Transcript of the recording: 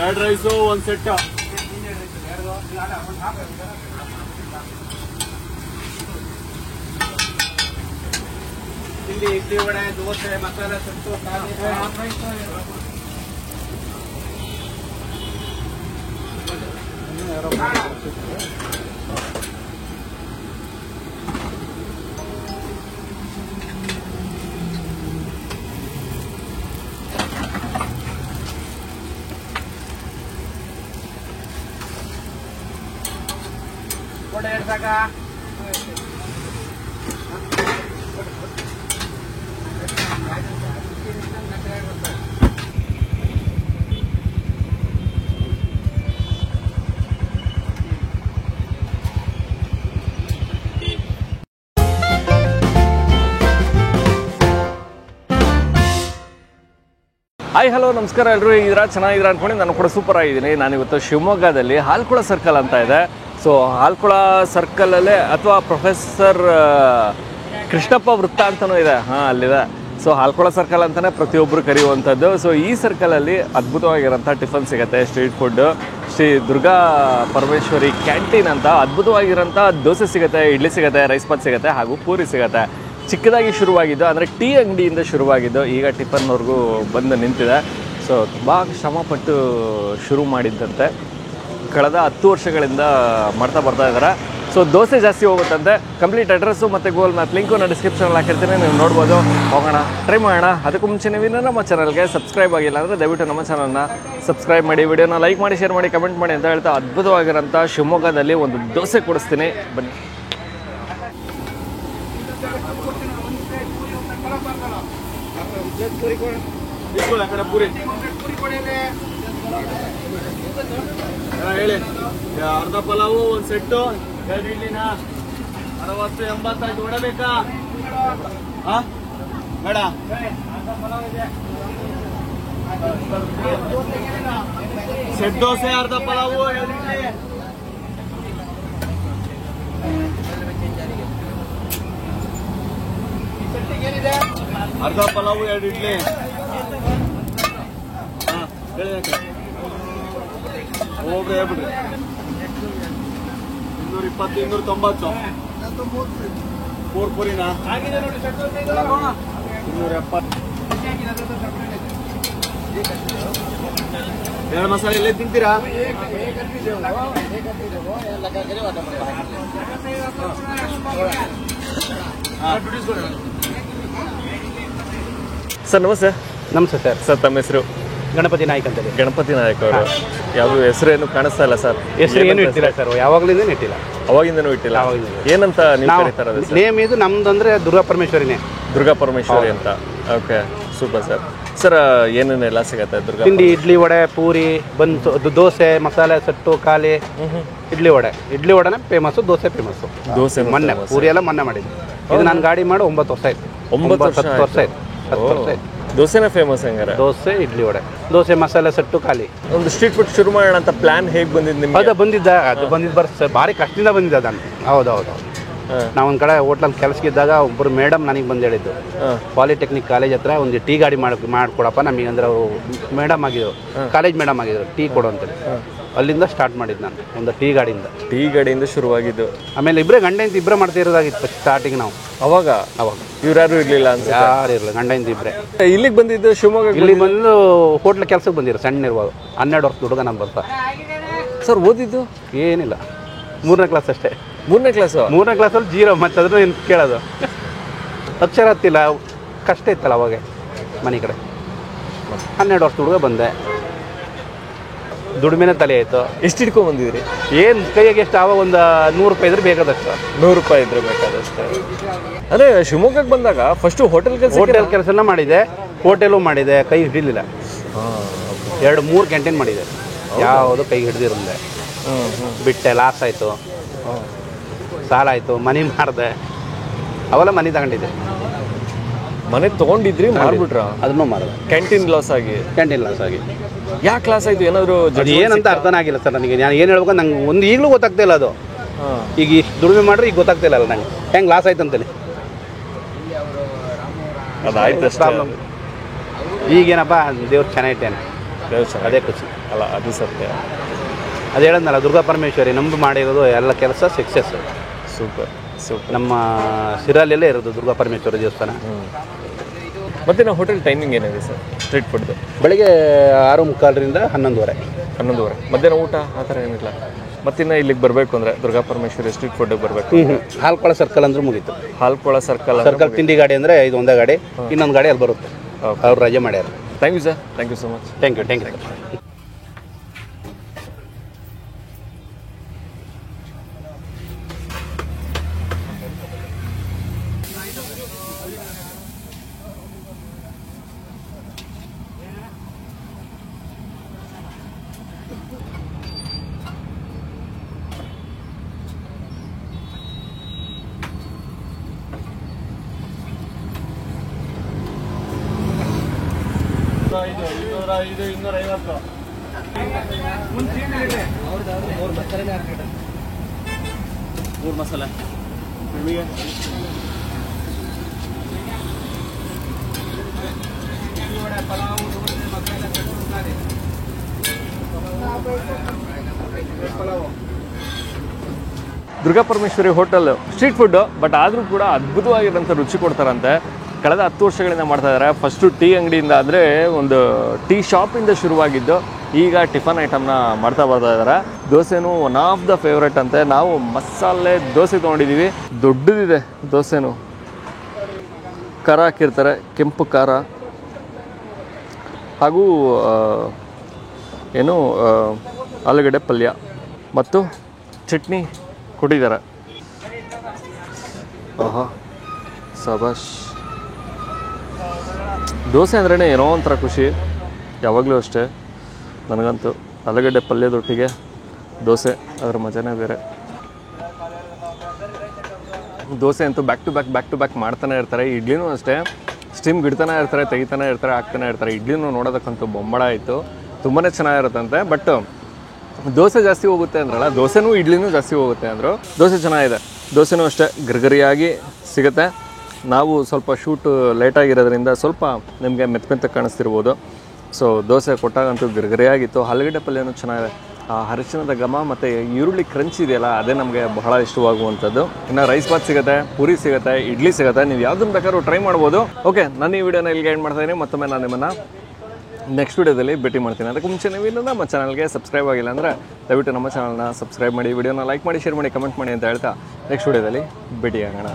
ಎರಡು ರೈಸು ಒಂದು ಸೆಟ್. ಇಲ್ಲಿ ಇಡ್ಲಿ ವಡೆ ದೋಸೆ ಮಸಾಲೆ ಸೊಪ್ಪು ವಡೆ ಎಡ್ಸಾಕ ಹಾಯ್ ಹಲೋ ನಮಸ್ಕಾರ, ಎಲ್ಲರೂ ಹೇಗಿದ್ದೀರಾ? ಚೆನ್ನಾಗಿದ್ದೀರಾ ಅಂದ್ಕೊಂಡು ನಾನು ಕೂಡ ಸೂಪರ್ ಆಗಿದ್ದೀನಿ. ನಾನಿವತ್ತು ಶಿವಮೊಗ್ಗದಲ್ಲಿ ಹಾಲ್ಕುಳ ಸರ್ಕಲ್ ಅಂತ ಇದೆ. ಸೊ ಹಾಲ್ಕುಳ ಸರ್ಕಲಲ್ಲೇ ಅಥವಾ ಪ್ರೊಫೆಸರ್ ಕೃಷ್ಣಪ್ಪ ವೃತ್ತ ಅಂತಲೂ ಇದೆ, ಅಲ್ಲಿದೆ. ಸೊ ಹಾಲ್ಕುಳ ಸರ್ಕಲ್ ಅಂತಲೇ ಪ್ರತಿಯೊಬ್ಬರು ಕರೆಯುವಂಥದ್ದು. ಸೊ ಈ ಸರ್ಕಲಲ್ಲಿ ಅದ್ಭುತವಾಗಿರೋಂಥ ಟಿಫನ್ ಸಿಗುತ್ತೆ, street food. Shri Durga Parameshwari canteen ಅಂತ ಅದ್ಭುತವಾಗಿರೋಂಥ ದೋಸೆ ಸಿಗುತ್ತೆ, ಇಡ್ಲಿ ಸಿಗುತ್ತೆ, ರೈಸ್ ಬಾತ್ ಸಿಗುತ್ತೆ, ಹಾಗೂ ಪೂರಿ ಸಿಗುತ್ತೆ. ಚಿಕ್ಕದಾಗಿ ಶುರುವಾಗಿದ್ದು, ಅಂದರೆ ಟೀ ಅಂಗಡಿಯಿಂದ ಶುರುವಾಗಿದ್ದು ಈಗ ಟಿಫನ್ವರೆಗೂ ಬಂದು ನಿಂತಿದೆ. ಸೊ ತುಂಬ ಶ್ರಮಪಟ್ಟು ಶುರು ಮಾಡಿದ್ದಂತೆ, ಕಳೆದ 10 ವರ್ಷಗಳಿಂದ ಮಾಡ್ತಾ ಬರ್ತಾ ಇದ್ದಾರೆ. ಸೊ ದೋಸೆ ಜಾಸ್ತಿ ಹೋಗುತ್ತಂತೆ. ಕಂಪ್ಲೀಟ್ ಅಡ್ರೆಸ್ಸು ಮತ್ತು ಗೂಗಲ್ ಮ್ಯಾಪ್ ಲಿಂಕು ನಾನು ಡಿಸ್ಕ್ರಿಪ್ಷನಲ್ಲಿ ಹಾಕಿರ್ತೀನಿ, ನೀವು ನೋಡ್ಬೋದು. ಹೋಗೋಣ, ಟ್ರೈ ಮಾಡೋಣ. ಅದಕ್ಕೂ ಮುಂಚೆ ನೀವಿನ್ನೂ ನಮ್ಮ ಚಾನಲ್ಗೆ ಸಬ್ಸ್ಕ್ರೈಬ್ ಆಗಿಲ್ಲ ಅಂದರೆ ದಯವಿಟ್ಟು ನಮ್ಮ ಚಾನಲ್ನ ಸಬ್ಸ್ಕ್ರೈಬ್ ಮಾಡಿ, ವಿಡಿಯೋನ ಲೈಕ್ ಮಾಡಿ, ಶೇರ್ ಮಾಡಿ, ಕಮೆಂಟ್ ಮಾಡಿ ಅಂತ ಹೇಳ್ತಾ ಅದ್ಭುತವಾಗಿರೋಂಥ ಶಿವಮೊಗ್ಗದಲ್ಲಿ ಒಂದು ದೋಸೆ ಕೊಡಿಸ್ತೀನಿ, ಬನ್ನಿ. ಹೇಳಿ, ಅರ್ಧ ಪಲಾವು ಒಂದು ಸೆಟ್ಟು, 2 ಇಡ್ಲಿನ 60-80 ಹೊಡಬೇಕಾ? ಬೇಡ, ಸೆಟ್ ದೋಸೆ, ಅರ್ಧ ಪಲಾವು, 2 ಇಡ್ಲಿ. ಅರ್ಧ ಪಲಾವು, 2 ಇಡ್ಲಿ. ಹೋಗ್ರಿ, ಹೇಳ್ಬಿಡ್ರಿ. 220, 290. 4 ಪೂರಿನಾ? 270. 2 ಮಸಾಲೆ ಎಲ್ಲೇ ತಿಂತೀರಾ? ಸರ್ ನಮಸ್ತೆ. ನಮಸ್ತೆ ಸರ್. ಸರ್ ತಮ್ಮ ಹೆಸರು? ಗಣಪತಿ ನಾಯ್ಕ ಅಂತ. ಗಣಪತಿ ನಾಯಕ್ ಅವರು. ಯಾವುದು ಹೆಸರೇನು ಕಾಣಿಸ್ತಾ ಇಲ್ಲ ಸರ್? ಹೆಸರು ಏನು ಇಟ್ಟಿಲ್ಲ ಸರ್, ಯಾವಾಗಲಿಂದ ಇಟ್ಟಿಲ್ಲ. ಅವಾಗಿಂದನೂ ಇಟ್ಟಿಲ್ಲ? ಏನಂತ ನೀವು ಕರೀತಾರ? ನೇಮ್ ಇದು ನಮ್ದು ಅಂದರೆ ದುರ್ಗಾ ಪರಮೇಶ್ವರಿನೇ. ದುರ್ಗಾ ಪರಮೇಶ್ವರಿ ಅಂತ. Okay, super sir. ಸರ್ ಏನೇನೆಲ್ಲ ಸಿಗತ್ತೆ ದುರ್ಗಾ? ತಿಂಡಿ, ಇಡ್ಲಿ ವಡೆ, ಪೂರಿ, ದೋಸೆ, ಮಸಾಲೆ ಸೆಟ್ಟು, ಖಾಲಿ, ಇಡ್ಲಿ ವಡೆ. ಇಡ್ಲಿ ವಡೆನೇ ಫೇಮಸ್ಸು, ದೋಸೆ ಫೇಮಸ್ಸು. ದೋಸೆ ಮೊನ್ನೆ ಪೂರಿ ಎಲ್ಲ ಮೊನ್ನೆ ಮಾಡಿದ್ದು. ಇದು ನಾನು ಗಾಡಿ ಮಾಡಿ 9 ವರ್ಷ ಆಯ್ತು. 9 ವರ್ಷ 10 ವರ್ಷ ಆಯ್ತು. 10 ವರ್ಷ ಆಯ್ತು. ದೋಸೆನೇ ಫೇಮಸ್ ಹಂಗಾರೆ? ದೋಸೆ, ಇಡ್ಲಿ ವಡೆ, ದೋಸೆ, ಮಸಾಲೆ ಸೆಟ್ಟು, ಖಾಲಿ. ಒಂದು ಸ್ಟ್ರೀಟ್ ಫುಡ್ ಶುರು ಮಾಡೋಣ ಅಂತ ಪ್ಲಾನ್ ಹೇಗೆ ಬಂದಿದ್ದು ನಿಮ್ಗೆ? ಅದು ಬಂದಿದ್ದು ಬರ್ಸ ಭಾರಿ ಕಷ್ಟದಿಂದ ಬಂದಿದ್ದ ಅದನ್ನು. ಹೌದೌದು. ನಾವು ಒಂದು ಕಡೆ ಹೋಟ್ಲಲ್ಲಿ ಕೆಲಸಕ್ಕಿದ್ದಾಗ ಒಬ್ಬರು ಮೇಡಮ್ ನನಗೆ ಬಂದು ಹೇಳಿದ್ದು, ಪಾಲಿಟೆಕ್ನಿಕ್ ಕಾಲೇಜ್ ಹತ್ರ ಒಂದು ಟೀ ಗಾಡಿ ಮಾಡಿಕೊಡಪ್ಪ ನಮಗೆ. ಅಂದರೆ ಅವರು ಮೇಡಮ್ ಆಗಿದ್ರು, ಕಾಲೇಜ್ ಮೇಡಮ್ ಆಗಿದ್ರು, ಟೀ ಕೊಡು ಅಂತೇಳಿ. ಅಲ್ಲಿಂದ ಸ್ಟಾರ್ಟ್ ಮಾಡಿದ್ದು ನಾನು, ಒಂದು ಟೀ ಗಾಡಿಯಿಂದ ಶುರುವಾಗಿದ್ದು. ಆಮೇಲೆ ಗಂಡ ಹೆಂಡತಿ ಇಬ್ಬರೇ ಮಾಡ್ತಾ ಇರೋದಾಗಿತ್ತು ಸ್ಟಾರ್ಟಿಂಗ್ ನಾವು. ಅವಾಗ ಇವ್ರು ಯಾರು ಇರಲಿಲ್ಲ ಅಂತ? ಯಾರು ಇರಲಿಲ್ಲ, ಗಂಡ ಹೆಂಡತಿ ಇಬ್ಬರೇ. ಇಲ್ಲಿಗೆ ಬಂದಿದ್ದು ಶಿವಮೊಗ್ಗ? ಇಲ್ಲಿ ಬಂದು ಹೋಟ್ಲ್ ಕೆಲಸಕ್ಕೆ ಬಂದಿರೋ ಸಣ್ಣ ಇರುವಾಗ. 12 ವರ್ಷದ ಹುಡುಗ ನಾನು ಬರ್ತಾ. ಸರ್ ಓದಿದ್ದು ಏನಿಲ್ಲ, 3ನೇ ಕ್ಲಾಸ್ ಅಷ್ಟೇ. 3ನೇ ಕ್ಲಾಸು? 3ನೇ ಕ್ಲಾಸಲ್ಲಿ 0. ಮತ್ತೆ ಅದ್ರ ಏನು ಕೇಳೋದು, ಅಕ್ಷರ ಹತ್ತಿಲ್ಲ, ಕಷ್ಟ ಇತ್ತಲ್ಲ ಅವಾಗ ಮನೆ ಕಡೆ. 12 ವರ್ಷದ ಹುಡುಗ ಬಂದೆ, ದುಡಿಮೆನೇ ತಲೆ ಆಯಿತು. ಎಷ್ಟು ಹಿಡ್ಕೊಂಡು ಬಂದಿದ್ರಿ? ಏನು ಕೈಯಾಗೆ ಎಷ್ಟು? ಆವಾಗ ಒಂದು 100 ರೂಪಾಯಿ ಇದ್ರೆ ಬೇಕಾದಷ್ಟು. 100 ರೂಪಾಯಿ ಇದ್ರೆ ಬೇಕಾದಷ್ಟು. ಅದೇ ಶಿವಮೊಗ್ಗಕ್ಕೆ ಬಂದಾಗ ಫಸ್ಟು ಹೋಟೆಲ್ ಕೆಲಸನ ಮಾಡಿದೆ, ಹೋಟೆಲು ಮಾಡಿದೆ, ಕೈ ಹಿಡಿಲಿಲ್ಲ. 2-3 ಕ್ಯಾಂಟೀನ್ ಮಾಡಿದೆ, ಯಾವುದು ಕೈ ಹಿಡ್ದಿರಂದೆ. ಬಿಟ್ಟೆ, ಲಾಸ್ ಆಯಿತು, ಸಾಲ ಆಯಿತು, ಮನೆ ಮಾರಿದೆ. ಅವೆಲ್ಲ ಮನೆ ತಗೊಂಡಿದ್ದೆ. ಮನೆ ತೊಗೊಂಡಿದ್ರಿ ಮಾರ್ಬಿಟ್ರ? ಅದನ್ನು ಮಾರಿದೆ. ಕ್ಯಾಂಟೀನ್ ಲಾಸ್ ಆಗಿ? ಕ್ಯಾಂಟೀನ್ ಲಾಸ್ ಆಗಿ. ಯಾಕೆ ಲಾಸ್ ಆಯಿತು? ಏನಾದರೂ ಅದು ಏನಂತ ಅರ್ಥನೇ ಆಗಿಲ್ಲ ಸರ್ ನನಗೆ. ನಾನು ಏನು ಹೇಳ್ಬೇಕು ನಂಗೆ ಒಂದು ಈಗಲೂ ಗೊತ್ತಾಗ್ತಾ ಇಲ್ಲ ಅದು. ಈಗ ಇಷ್ಟು ದುಡಿಮೆ ಮಾಡ್ರೆ ಈಗ ಗೊತ್ತಾಗ್ತಿಲ್ಲ ಅಲ್ಲ ನಂಗೆ ಹೆಂಗೆ ಲಾಸ್ ಆಯ್ತು ಅಂತೇಳಿ. ಅದಾಯ್ತು ಪ್ರಾಬ್ಲಮ್. ಈಗೇನಪ್ಪ ದೇವ್ರು ಚೆನ್ನಾಗಿಟ್ಟೇನೆ, ಅದೇ ಖುಷಿ ಅಲ್ಲ, ಅದು ಸತ್ಯ. ಅದು ಹೇಳದ್ನಲ್ಲ, ದುರ್ಗಾ ಪರಮೇಶ್ವರಿ ನಮ್ಮದು ಮಾಡಿರೋದು ಎಲ್ಲ ಕೆಲಸ ಸಕ್ಸಸ್. Super super. ನಮ್ಮ ಶಿರಾಲೆಲ್ಲೇ ಇರೋದು ದುರ್ಗಾ ಪರಮೇಶ್ವರಿ ದೇವಸ್ಥಾನ. ಮತ್ತು ನಾವು ಹೋಟೆಲ್ ಟೈಮಿಂಗ್ ಏನಿದೆ ಸರ್ ಸ್ಟ್ರೀಟ್ ಫುಡ್ದು? ಬೆಳಗ್ಗೆ 6:45ರಿಂದ 11:30. 11:30. ಮಧ್ಯಾಹ್ನ ಊಟ ಆ ಥರ ಏನಿಲ್ಲ? ಮತ್ತಿನ್ನು ಇಲ್ಲಿಗೆ ಬರಬೇಕು ಅಂದರೆ ದುರ್ಗಾ ಪರಮೇಶ್ವರಿ ಸ್ಟ್ರೀಟ್ ಫುಡ್ಗೆ ಬರಬೇಕು. ಹಾಲ್ಕೊಳ ಸರ್ಕಲ್ ಅಂದ್ರೂ ಮುಗೀತು. ಹಾಲ್ಕೊಳ ಸರ್ಕಲ್ ತಿಂಡಿ ಗಾಡಿ ಅಂದರೆ ಇದು ಒಂದೇ ಗಾಡಿ, ಇನ್ನೊಂದು ಗಾಡಿ ಅಲ್ಲಿ ಬರುತ್ತೆ. ಅವ್ರು ರಜೆ ಮಾಡ್ಯಾರ. Thank you sir, thank you so much. Thank you. ಮೂರು ಮಸಾಲೆ ನಿಮಗೆ Durga Parameshwari hotel street food, but ಆದರೂ ಕೂಡ ಅದ್ಭುತವಾಗಿರೋಂಥ ರುಚಿ ಕೊಡ್ತಾರಂತೆ. ಕಳೆದ 10 ವರ್ಷಗಳಿಂದ ಮಾಡ್ತಾ ಇದ್ದಾರೆ. ಫಸ್ಟು ಟೀ ಅಂಗಡಿಯಿಂದ ಅಂದರೆ ಒಂದು ಟೀ ಶಾಪಿಂದ ಶುರುವಾಗಿದ್ದು ಈಗ ಟಿಫನ್ ಐಟಮ್ನ ಮಾಡ್ತಾ ಬರ್ತಾ ಇದ್ದಾರೆ. ದೋಸೆನೂ ಒನ್ ಆಫ್ ದ ಫೇವ್ರೇಟ್ ಅಂತೆ. ನಾವು ಮಸಾಲೆ ದೋಸೆ ತೊಗೊಂಡಿದ್ದೀವಿ. ದೊಡ್ಡದಿದೆ ದೋಸೆನೂ. ಖಾರ ಹಾಕಿರ್ತಾರೆ, ಕೆಂಪು ಖಾರ ಹಾಗೂ ಏನು ಆಲೂಗಡ್ಡೆ ಪಲ್ಯ ಮತ್ತು ಚಟ್ನಿ ಕೊಟ್ಟಿದ್ದಾರೆ. ಆಹಾ ಸಬಾಷ್. ದೋಸೆ ಅಂದ್ರೇ ಏನೋ ಒಂಥರ ಖುಷಿ ಯಾವಾಗಲೂ ಅಷ್ಟೇ. ನನಗಂತೂ ಆಲೂಗಡ್ಡೆ ಪಲ್ಯದೊಟ್ಟಿಗೆ ದೋಸೆ ಅದರ ಮಜಾನೇ ಬೇರೆ. ದೋಸೆ ಅಂತೂ ಬ್ಯಾಕ್ ಟು ಬ್ಯಾಕ್ ಮಾಡ್ತಾನೆ ಇರ್ತಾರೆ. ಇಡ್ಲಿನೂ ಅಷ್ಟೇ, ಸ್ಟೀಮ್ ಗಿಡ್ತಾನೆ ಇರ್ತಾರೆ, ತೆಗಿತಾನೆ ಇರ್ತಾರೆ, ಹಾಕ್ತಾನೆ ಇರ್ತಾರೆ. ಇಡ್ಲಿನೂ ನೋಡೋದಕ್ಕಂತೂ ಬೊಂಬಳ ಆಯಿತು, ತುಂಬಾ ಚೆನ್ನಾಗಿರುತ್ತಂತೆ. ಬಟ್ ದೋಸೆ ಜಾಸ್ತಿ ಹೋಗುತ್ತೆ ಅಂದ್ರಲ್ಲ, ದೋಸೆನೂ ಇಡ್ಲಿನೂ ಜಾಸ್ತಿ ಹೋಗುತ್ತೆ ಅಂದರು. ದೋಸೆ ಚೆನ್ನಾಗಿದೆ. ದೋಸೆನೂ ಅಷ್ಟೇ ಗರಿಗರಿಯಾಗಿ ಸಿಗುತ್ತೆ. ನಾವು ಸ್ವಲ್ಪ ಶೂಟು ಲೇಟಾಗಿರೋದ್ರಿಂದ ಸ್ವಲ್ಪ ನಿಮಗೆ ಮೆತ್ತ ಕಾಣಿಸ್ತಿರ್ಬೋದು. ಸೊ ದೋಸೆ ಕೊಟ್ಟಾಗಂತೂ ಗರಿಗರಿಯಾಗಿತ್ತು. ಆಲೂಗಡ್ಡೆ ಪಲ್ಯನೂ ಚೆನ್ನಾಗಿದೆ. ಆ ಅರಿಶಿಣದ ಘಮ ಮತ್ತು ಈರುಳ್ಳಿ ಕ್ರಂಚ್ ಇದೆಯಲ್ಲ, ಅದೇ ನಮಗೆ ಬಹಳ ಇಷ್ಟವಾಗುವಂಥದ್ದು. ಇನ್ನು ರೈಸ್ ಬಾತ್ ಸಿಗುತ್ತೆ, ಪೂರಿ ಸಿಗುತ್ತೆ, ಇಡ್ಲಿ ಸಿಗುತ್ತೆ. ನೀವು ಯಾವುದನ್ನು ಬೇಕಾದ್ರೂ ಟ್ರೈ ಮಾಡ್ಬೋದು. ಓಕೆ, ನಾನು ಈ ವಿಡಿಯೋನ ಇಲ್ಲಿಗೆ ಎಂಡ್ ಮಾಡ್ತಾಯಿದ್ದೀನಿ. ಮತ್ತೊಮ್ಮೆ ನಾನು ನಿಮ್ಮನ್ನು ನೆಕ್ಸ್ಟ್ ವಿಡಿಯೋದಲ್ಲಿ ಭೇಟಿ ಮಾಡ್ತೀನಿ. ಅದಕ್ಕೆ ಮುಂಚೆ ನೀವು ಇನ್ನೂ ನಮ್ಮ ಚಾನಲ್ಗೆ ಸಬ್ಸ್ಕ್ರೈಬ್ ಆಗಿಲ್ಲ ಅಂದರೆ ದಯವಿಟ್ಟು ನಮ್ಮ ಚಾನಲ್ನ ಸಬ್ಸ್ಕ್ರೈಬ್ ಮಾಡಿ, ವಿಡಿಯೋನ ಲೈಕ್ ಮಾಡಿ, ಶೇರ್ ಮಾಡಿ, ಕಮೆಂಟ್ ಮಾಡಿ ಅಂತ ಹೇಳ್ತಾ ನೆಕ್ಸ್ಟ್ ವಿಡಿಯೋದಲ್ಲಿ ಭೇಟಿಯಾಗೋಣ.